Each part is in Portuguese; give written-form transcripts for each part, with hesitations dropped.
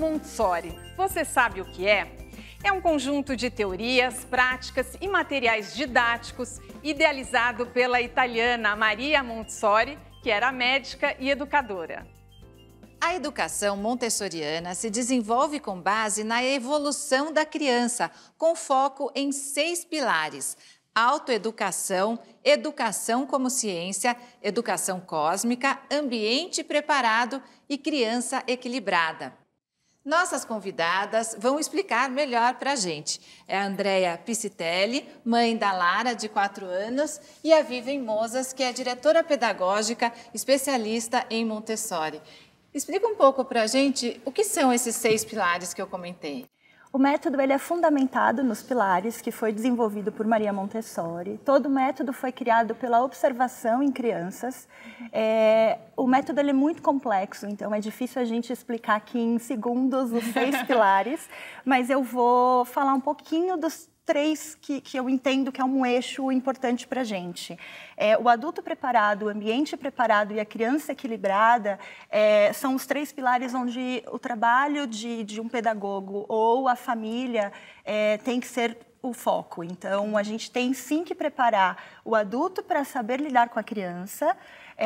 Montessori. Você sabe o que é? É um conjunto de teorias, práticas e materiais didáticos idealizado pela italiana Maria Montessori, que era médica e educadora. A educação montessoriana se desenvolve com base na evolução da criança, com foco em 6 pilares: autoeducação, educação como ciência, educação cósmica, ambiente preparado e criança equilibrada. Nossas convidadas vão explicar melhor para a gente. É a Andrea Piscitelli, mãe da Lara, de 4 anos, e a Vivian Mozas, que é diretora pedagógica, especialista em Montessori. Explica um pouco para a gente o que são esses 6 pilares que eu comentei. O método ele é fundamentado nos pilares que foi desenvolvido por Maria Montessori. Todo o método foi criado pela observação em crianças. O método ele é muito complexo, então é difícil a gente explicar aqui em segundos os 6 pilares, mas eu vou falar um pouquinho dos 3 que eu entendo que é um eixo importante para a gente. O adulto preparado, o ambiente preparado e a criança equilibrada são os 3 pilares onde o trabalho de um pedagogo ou a família tem que ser o foco. Então, a gente tem sim que preparar o adulto para saber lidar com a criança,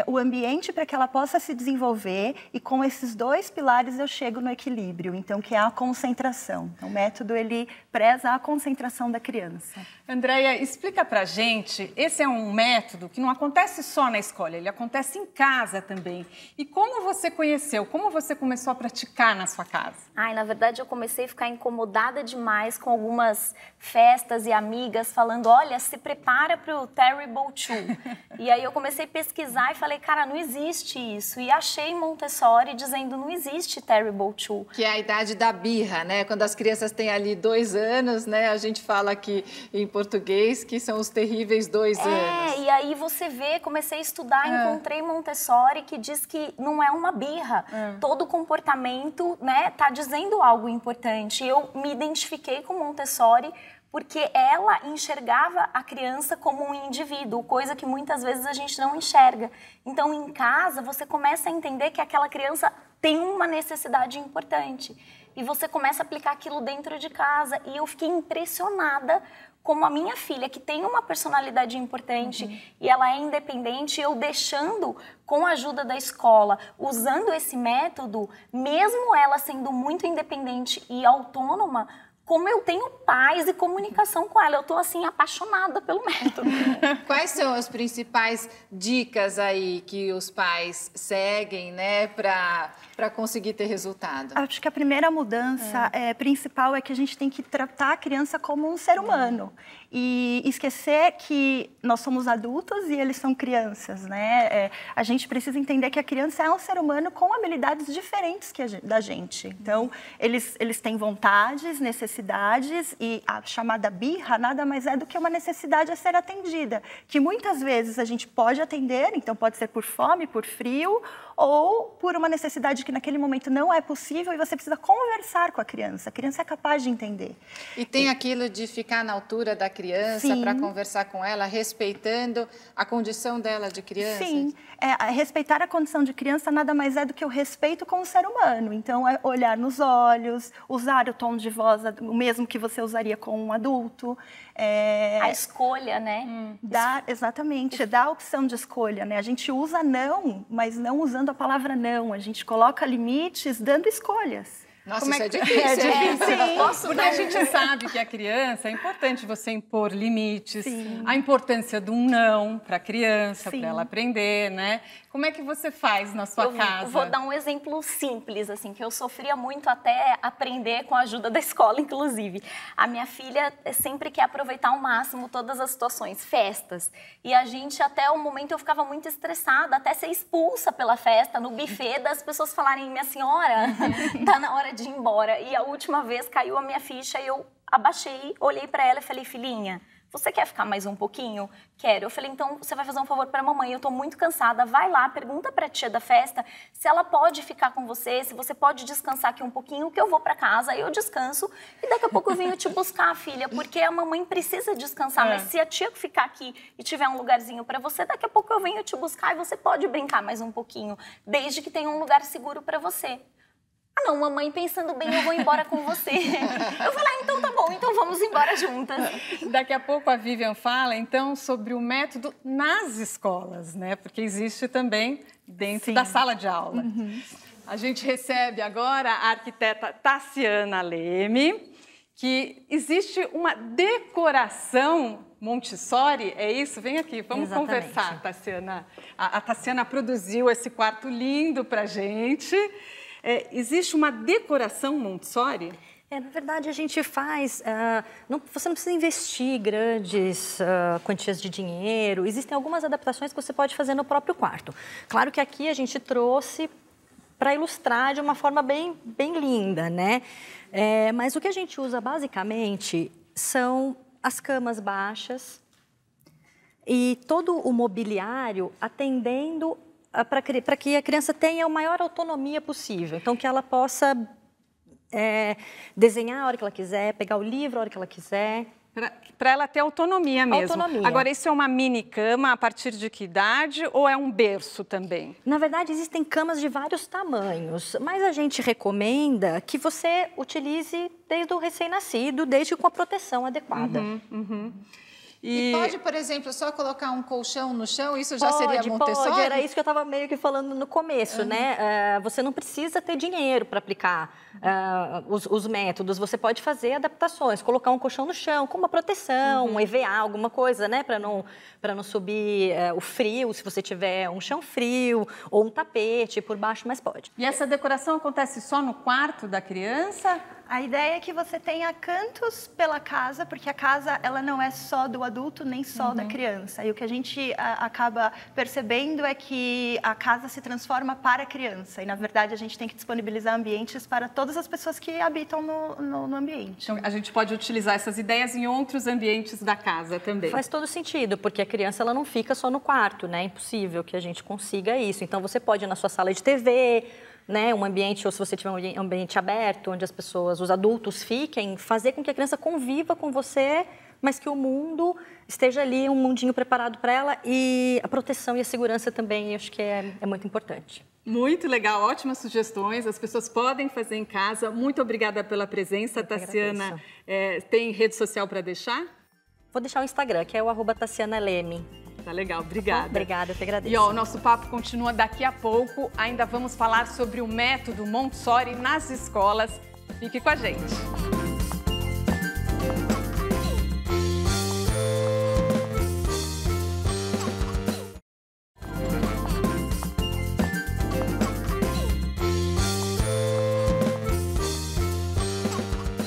o ambiente para que ela possa se desenvolver, e com esses 2 pilares eu chego no equilíbrio, então que é a concentração. Então, o método ele preza a concentração da criança. Andrea, explica pra gente, esse é um método que não acontece só na escola, ele acontece em casa também. E como você conheceu, como você começou a praticar na sua casa? Na verdade eu comecei a ficar incomodada demais com algumas festas e amigas falando, olha, se prepara para o Terrible Two. E aí eu comecei a pesquisar e falei, cara, não existe isso. E achei Montessori dizendo, não existe Terrible Two. Que é a idade da birra, né? Quando as crianças têm ali 2 anos, né? A gente fala aqui em português que são os terríveis 2 anos. E aí você vê, comecei a estudar, encontrei Montessori que diz que não é uma birra. Todo comportamento, né, tá dizendo algo importante. Eu me identifiquei com Montessori porque ela enxergava a criança como um indivíduo, coisa que muitas vezes a gente não enxerga. Então, em casa, você começa a entender que aquela criança tem uma necessidade importante. E você começa a aplicar aquilo dentro de casa. E eu fiquei impressionada como a minha filha, que tem uma personalidade importante e ela é independente, eu deixando, com a ajuda da escola, usando esse método, mesmo ela sendo muito independente e autônoma, como eu tenho paz e comunicação com ela. Eu estou, assim, apaixonada pelo método. Quais são as principais dicas aí que os pais seguem, né, para conseguir ter resultado? Acho que a primeira mudança principal é que a gente tem que tratar a criança como um ser humano. E esquecer que nós somos adultos e eles são crianças, né? A gente precisa entender que a criança é um ser humano com habilidades diferentes da gente. Então, eles têm vontades, necessidades, e a chamada birra nada mais é do que uma necessidade a ser atendida, que muitas vezes a gente pode atender, então pode ser por fome, por frio, ou por uma necessidade que naquele momento não é possível e você precisa conversar com a criança é capaz de entender. E tem aquilo de ficar na altura da criança para conversar com ela, respeitando a condição dela de criança? Sim, respeitar a condição de criança nada mais é do que o respeito com o ser humano. Então, é olhar nos olhos, usar o tom de voz, o mesmo que você usaria com um adulto. A escolha, né? Exatamente, dá a opção de escolha, né? A gente usa não, mas não usando a palavra não. A gente coloca limites dando escolhas. Nossa, isso é difícil. Sim, porque a gente sabe que a criança, é importante você impor limites, a importância de um não para a criança, para ela aprender, né? Como é que você faz na sua casa? Eu vou dar um exemplo simples, assim, que eu sofria muito até aprender com a ajuda da escola, inclusive. A minha filha sempre quer aproveitar ao máximo todas as situações, festas. E a gente, até o momento, eu ficava muito estressada, até ser expulsa pela festa, no buffet, das pessoas falarem, minha senhora, tá na hora de ir embora. E a última vez caiu a minha ficha e eu abaixei, olhei para ela e falei, filhinha, você quer ficar mais um pouquinho? Quero. Eu falei, então você vai fazer um favor para a mamãe, eu tô muito cansada, vai lá, pergunta para a tia da festa se ela pode ficar com você, se você pode descansar aqui um pouquinho, que eu vou para casa, aí eu descanso e daqui a pouco eu venho te buscar, filha, porque a mamãe precisa descansar, mas se a tia ficar aqui e tiver um lugarzinho para você, daqui a pouco eu venho te buscar e você pode brincar mais um pouquinho, desde que tenha um lugar seguro para você. Ah, não, mamãe, pensando bem, eu vou embora com você. Eu falei, ah, então tá bom, então vamos embora juntas. Daqui a pouco a Vivian fala, então, sobre o método nas escolas, né? Porque existe também dentro da sala de aula. A gente recebe agora a arquiteta Tassiana Leme, que existe uma decoração Montessori, é isso? Vem aqui, vamos conversar, Tassiana. A Tassiana produziu esse quarto lindo pra gente. Existe uma decoração Montessori? Na verdade, a gente faz... você não precisa investir grandes quantias de dinheiro. Existem algumas adaptações que você pode fazer no próprio quarto. Claro que aqui a gente trouxe para ilustrar de uma forma bem linda, né? Mas o que a gente usa basicamente são as camas baixas e todo o mobiliário atendendo para que a criança tenha a maior autonomia possível. Então, que ela possa desenhar a hora que ela quiser, pegar o livro a hora que ela quiser. Para ela ter autonomia mesmo. Autonomia. Agora, isso é uma mini cama a partir de que idade ou é um berço também? Na verdade, existem camas de vários tamanhos, mas a gente recomenda que você utilize desde o recém-nascido, desde com a proteção adequada. E pode, por exemplo, só colocar um colchão no chão? Isso já seria Montessori? Pode, era isso que eu estava meio que falando no começo, né? Você não precisa ter dinheiro para aplicar os métodos, você pode fazer adaptações, colocar um colchão no chão com uma proteção, um EVA, alguma coisa, né? Para não subir o frio, se você tiver um chão frio ou um tapete por baixo, mas pode. E essa decoração acontece só no quarto da criança? A ideia é que você tenha cantos pela casa, porque a casa ela não é só do adulto nem só da criança. E o que a gente acaba percebendo é que a casa se transforma para a criança. E, na verdade, a gente tem que disponibilizar ambientes para todas as pessoas que habitam no ambiente. Então, a gente pode utilizar essas ideias em outros ambientes da casa também. Faz todo sentido, porque a criança ela não fica só no quarto, né? É impossível que a gente consiga isso. Então, você pode ir na sua sala de TV, né, um ambiente, ou se você tiver um ambiente aberto, onde os adultos fiquem, fazer com que a criança conviva com você, mas que o mundo esteja ali, um mundinho preparado para ela, e a proteção e a segurança também, eu acho que é muito importante. Muito legal, ótimas sugestões, as pessoas podem fazer em casa. Muito obrigada pela presença, Tassiana. Tem rede social para deixar? Vou deixar o Instagram, que é o @TassianaLeme. Tá legal, obrigada. Obrigada, eu te agradeço. E o nosso papo continua daqui a pouco. Ainda vamos falar sobre o método Montessori nas escolas. Fique com a gente.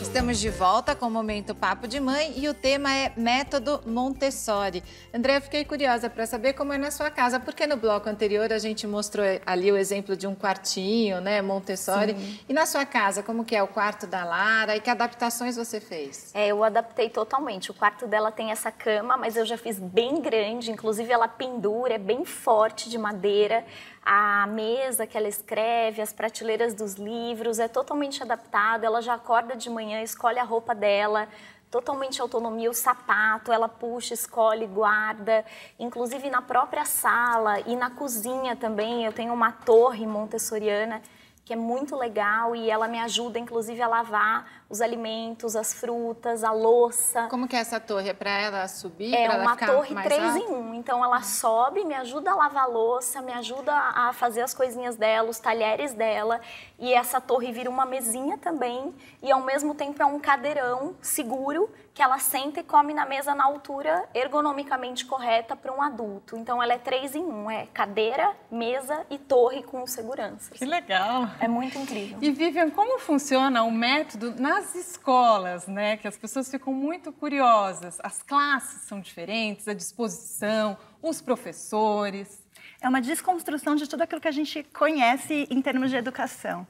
Estamos de volta com o Momento Papo de Mãe e o tema é Método Montessori. André, eu fiquei curiosa para saber como é na sua casa, porque no bloco anterior a gente mostrou ali o exemplo de um quartinho, né, Montessori. Sim. E na sua casa, como que é o quarto da Lara e que adaptações você fez? Eu adaptei totalmente. O quarto dela tem essa cama, mas eu já fiz bem grande, inclusive ela pendura, é bem forte de madeira. A mesa que ela escreve, as prateleiras dos livros, é totalmente adaptado. Ela já acorda de manhã, escolhe a roupa dela, totalmente autonomia, o sapato, ela puxa, escolhe, guarda. Inclusive na própria sala e na cozinha também, eu tenho uma torre montessoriana que é muito legal e ela me ajuda, inclusive, a lavar os alimentos, as frutas, a louça. Como que é essa torre? É para ela subir? É pra uma ela ficar torre mais 3 alta? em 1. Então, ela sobe, me ajuda a lavar a louça, me ajuda a fazer as coisinhas dela, os talheres dela. E essa torre vira uma mesinha também. E, ao mesmo tempo, é um cadeirão seguro que ela senta e come na mesa na altura ergonomicamente correta para um adulto. Então, ela é 3 em 1. É cadeira, mesa e torre com segurança. Que legal! É muito incrível. E, Vivian, como funciona o método nas escolas, né? Que as pessoas ficam muito curiosas. As classes são diferentes, a disposição, os professores. É uma desconstrução de tudo aquilo que a gente conhece em termos de educação.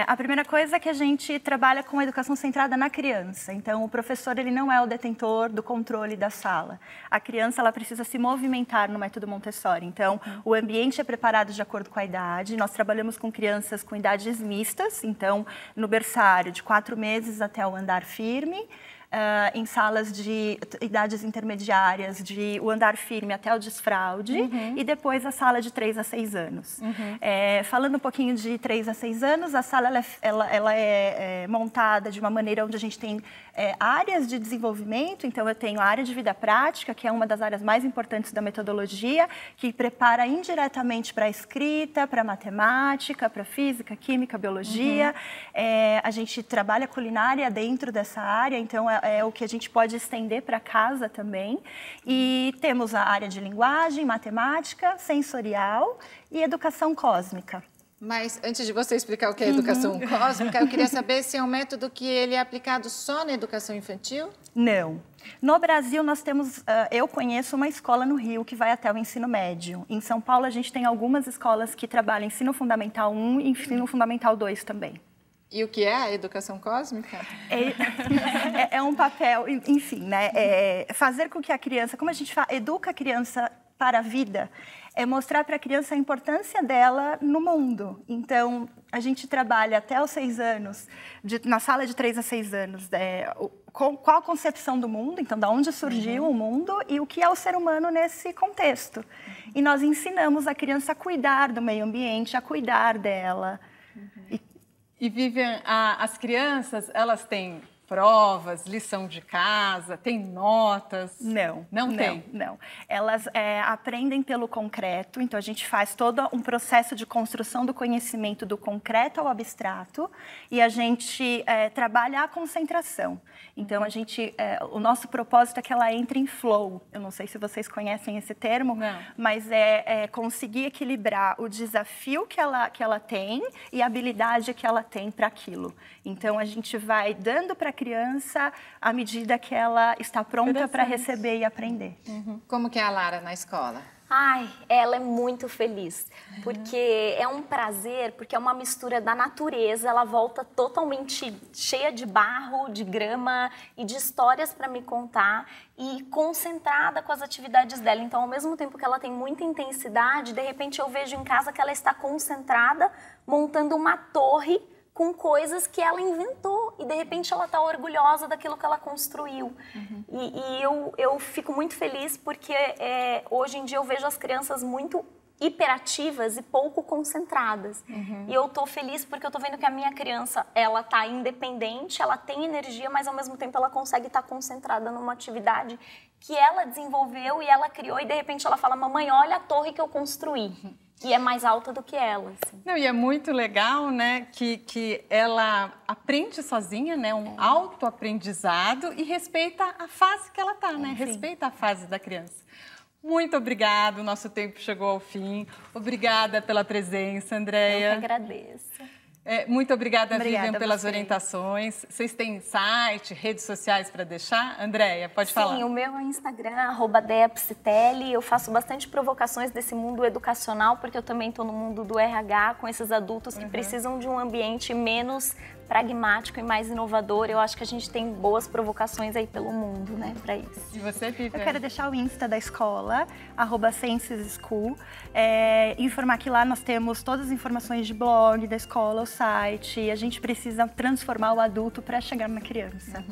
A primeira coisa é que a gente trabalha com a educação centrada na criança. Então, o professor ele não é o detentor do controle da sala. A criança ela precisa se movimentar no método Montessori. Então, o ambiente é preparado de acordo com a idade. Nós trabalhamos com crianças com idades mistas. Então, no berçário, de 4 meses até o andar firme. em salas de idades intermediárias, de o andar firme até o desfraude, e depois a sala de 3 a 6 anos. Falando um pouquinho de 3 a 6 anos, a sala ela é montada de uma maneira onde a gente tem áreas de desenvolvimento. Então, eu tenho a área de vida prática, que é uma das áreas mais importantes da metodologia, que prepara indiretamente para a escrita, para a matemática, para a física, química, biologia. A gente trabalha culinária dentro dessa área, então é o que a gente pode estender para casa também. E temos a área de linguagem, matemática, sensorial e educação cósmica. Mas antes de você explicar o que é educação cósmica, eu queria saber se é um método que ele é aplicado só na educação infantil? Não. No Brasil, nós temos, eu conheço uma escola no Rio que vai até o ensino médio. Em São Paulo, a gente tem algumas escolas que trabalham ensino fundamental 1 e ensino fundamental 2 também. E o que é a educação cósmica? É um papel, enfim, né? Fazer com que a criança, como a gente educa a criança para a vida, é mostrar para a criança a importância dela no mundo. Então, a gente trabalha até os 6 anos, na sala de 3 a 6 anos, qual a concepção do mundo, então, de onde surgiu o mundo e o que é o ser humano nesse contexto. E nós ensinamos a criança a cuidar do meio ambiente, a cuidar dela. E, Vivian, as crianças, elas têm provas, lição de casa, tem notas? Não. Não tem? Não. Elas aprendem pelo concreto, então a gente faz todo um processo de construção do conhecimento do concreto ao abstrato e a gente trabalha a concentração. Então, o nosso propósito é que ela entre em flow. Eu não sei se vocês conhecem esse termo, mas é conseguir equilibrar o desafio que ela tem e a habilidade que ela tem para aquilo. Então, a gente vai dando para a criança à medida que ela está pronta para receber e aprender. Como que é a Lara na escola? Ai, ela é muito feliz, porque é um prazer, porque é uma mistura da natureza, ela volta totalmente cheia de barro, de grama e de histórias para me contar e concentrada com as atividades dela. Então, ao mesmo tempo que ela tem muita intensidade, de repente eu vejo em casa que ela está concentrada, montando uma torre com coisas que ela inventou e, de repente, ela está orgulhosa daquilo que ela construiu. E eu fico muito feliz porque hoje em dia eu vejo as crianças muito hiperativas e pouco concentradas. E eu estou feliz porque eu estou vendo que a minha criança, ela está independente, ela tem energia, mas, ao mesmo tempo, ela consegue estar concentrada numa atividade que ela desenvolveu e ela criou e, de repente, ela fala, mamãe, olha a torre que eu construí. E é mais alta do que ela. Assim. Não, e é muito legal, né, que ela aprende sozinha, né, um autoaprendizado e respeita a fase que ela está, né, respeita a fase da criança. Muito obrigada, o nosso tempo chegou ao fim. Obrigada pela presença, Andréia. Eu que agradeço. Muito obrigada, Vivian, pelas orientações. Vocês têm site, redes sociais para deixar? Andréia, pode falar. Sim, o meu é Instagram, @deapsitelli. Eu faço bastante provocações desse mundo educacional, porque eu também estou no mundo do RH, com esses adultos que precisam de um ambiente menos pragmático e mais inovador. Eu acho que a gente tem boas provocações aí pelo mundo, né, para isso. E você, Vivian? Eu quero deixar o Insta da escola, @SciencesSchool, informar que lá nós temos todas as informações de blog da escola, o site, e a gente precisa transformar o adulto para chegar na criança.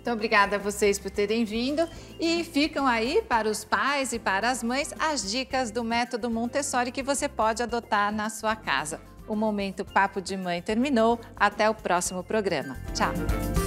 Então, obrigada a vocês por terem vindo e ficam aí para os pais e para as mães as dicas do método Montessori que você pode adotar na sua casa. O Momento Papo de Mãe terminou. Até o próximo programa. Tchau!